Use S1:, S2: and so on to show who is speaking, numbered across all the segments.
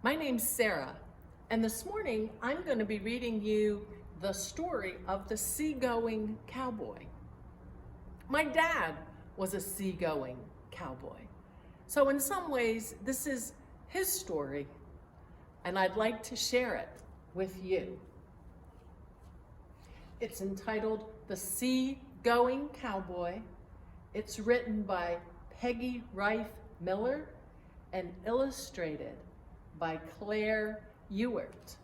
S1: My name's Sarah, and this morning I'm going to be reading you the story of the Sea-Going Cowboy. My dad was a sea-going cowboy, so in some ways this is his story, and I'd like to share it with you. It's entitled The Sea-Going Cowboy. It's written by Peggy Rife Miller and illustrated by Claire Ewert.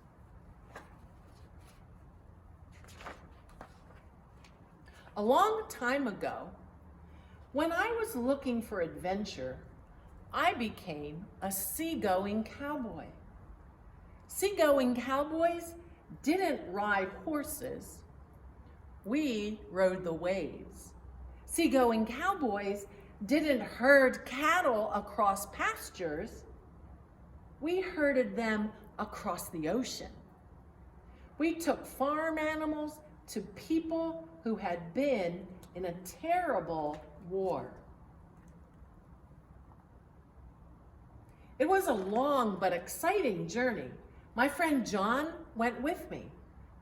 S1: A long time ago, when I was looking for adventure, I became a sea-going cowboy. Sea-going cowboys didn't ride horses. We rode the waves. Sea-going cowboys didn't herd cattle across pastures. We herded them across the ocean. We took farm animals to people who had been in a terrible war. It was a long but exciting journey. My friend John went with me.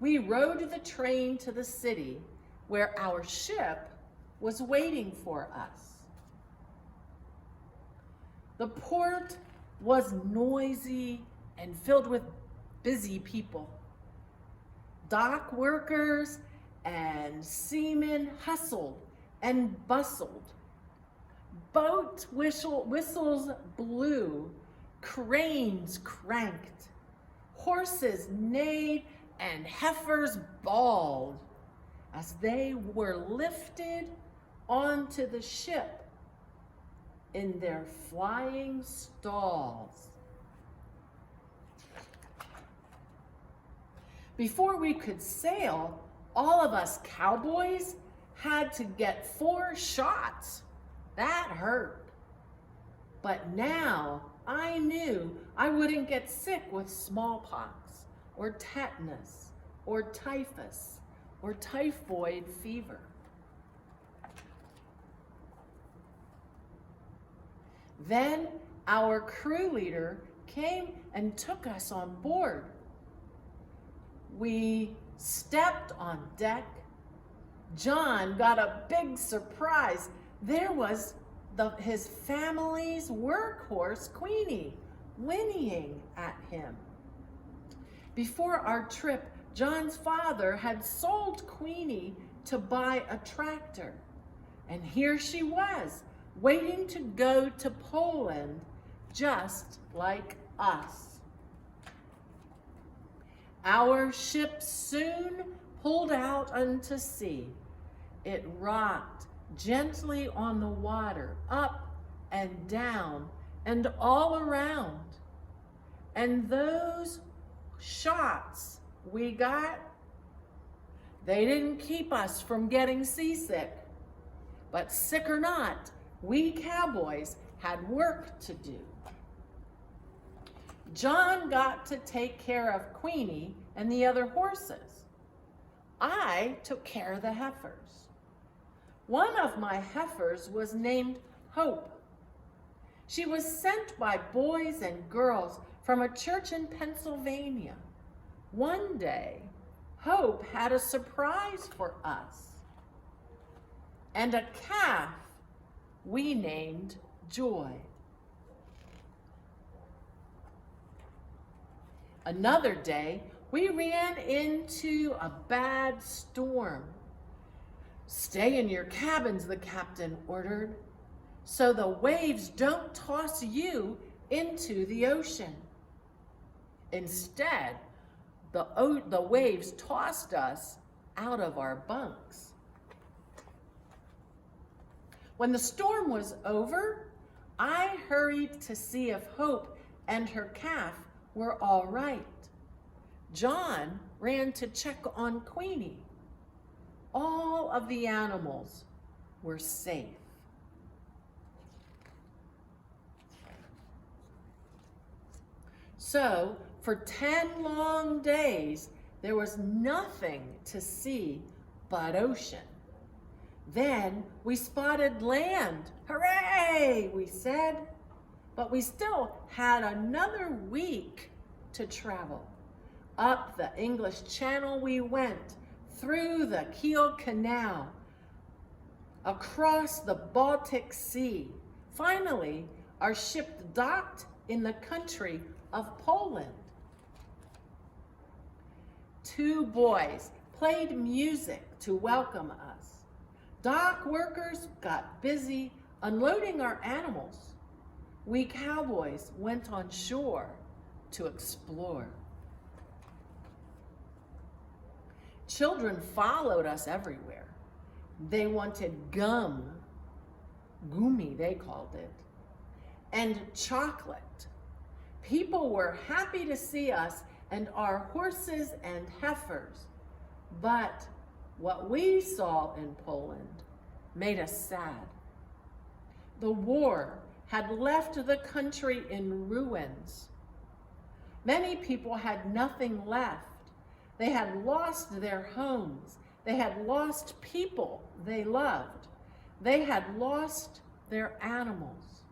S1: We rode the train to the city where our ship was waiting for us. The port was noisy and filled with busy people. Dock workers and seamen hustled and bustled. Boat whistles blew, cranes cranked, horses neighed, and heifers bawled as they were lifted onto the ship in their flying stalls. Before we could sail, all of us cowboys had to get 4 shots. That hurt. But now I knew I wouldn't get sick with smallpox or tetanus or typhus or typhoid fever. Then our crew leader came and took us on board. We stepped on deck. John got a big surprise. There was his family's workhorse, Queenie, whinnying at him. Before our trip, John's father had sold Queenie to buy a tractor. And here she was, waiting to go to Poland, just like us. Our ship soon pulled out unto sea. It rocked gently on the water, up and down and all around. And those shots we got, they didn't keep us from getting seasick. But sick or not, we cowboys had work to do. John got to take care of Queenie and the other horses. I took care of the heifers. One of my heifers was named Hope. She was sent by boys and girls from a church in Pennsylvania. One day, Hope had a surprise for us, and a calf we named Joy. Another day, we ran into a bad storm. Stay in your cabins, the captain ordered, so the waves don't toss you into the ocean. Instead, the waves tossed us out of our bunks. When the storm was over, I hurried to see if Hope and her calf were all right. John ran to check on Queenie. All of the animals were safe. So, for 10 long days, there was nothing to see but ocean. Then we spotted land. Hooray, we said. but we still had another week to travel. Up the English Channel we went, through the Kiel Canal, across the Baltic Sea. Finally, our ship docked in the country of Poland. 2 boys played music to welcome us. Dock workers got busy unloading our animals. We cowboys went on shore to explore. Children followed us everywhere. They wanted gum, gummy they called it, and chocolate. People were happy to see us and our horses and heifers, but what we saw in Poland made us sad. The war had left the country in ruins. Many people had nothing left. They had lost their homes. They had lost people they loved. They had lost their animals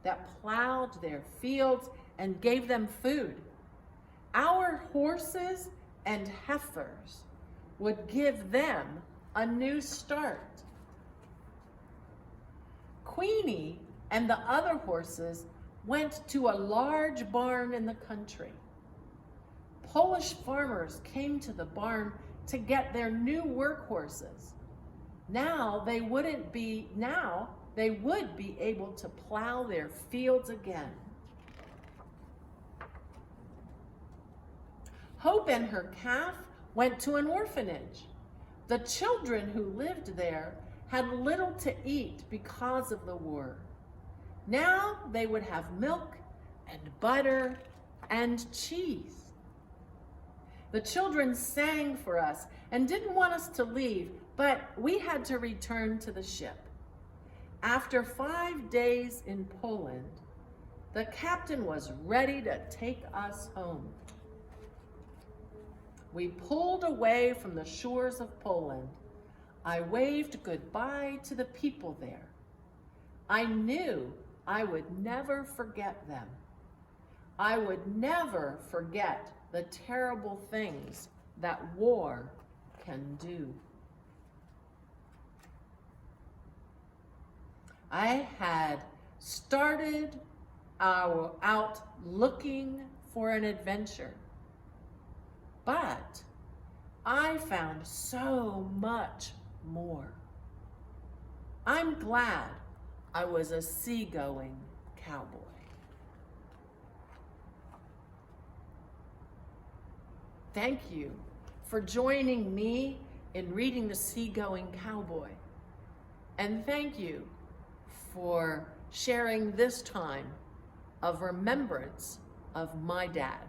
S1: that plowed their fields and gave them food. Our horses and heifers would give them a new start. Queenie and the other horses went to a large barn in the country. Polish farmers came to the barn to get their new workhorses. Now they would be able to plow their fields again. Hope and her calf went to an orphanage. The children who lived there had little to eat because of the war. Now they would have milk and butter and cheese. The children sang for us and didn't want us to leave, but we had to return to the ship. After 5 days in Poland, the captain was ready to take us home. We pulled away from the shores of Poland. I waved goodbye to the people there. I knew I would never forget them. I would never forget the terrible things that war can do. I had started out looking for an adventure, but I found so much more. I'm glad I was a sea-going cowboy. Thank you for joining me in reading The Sea Going Cowboy. And thank you for sharing this time of remembrance of my dad.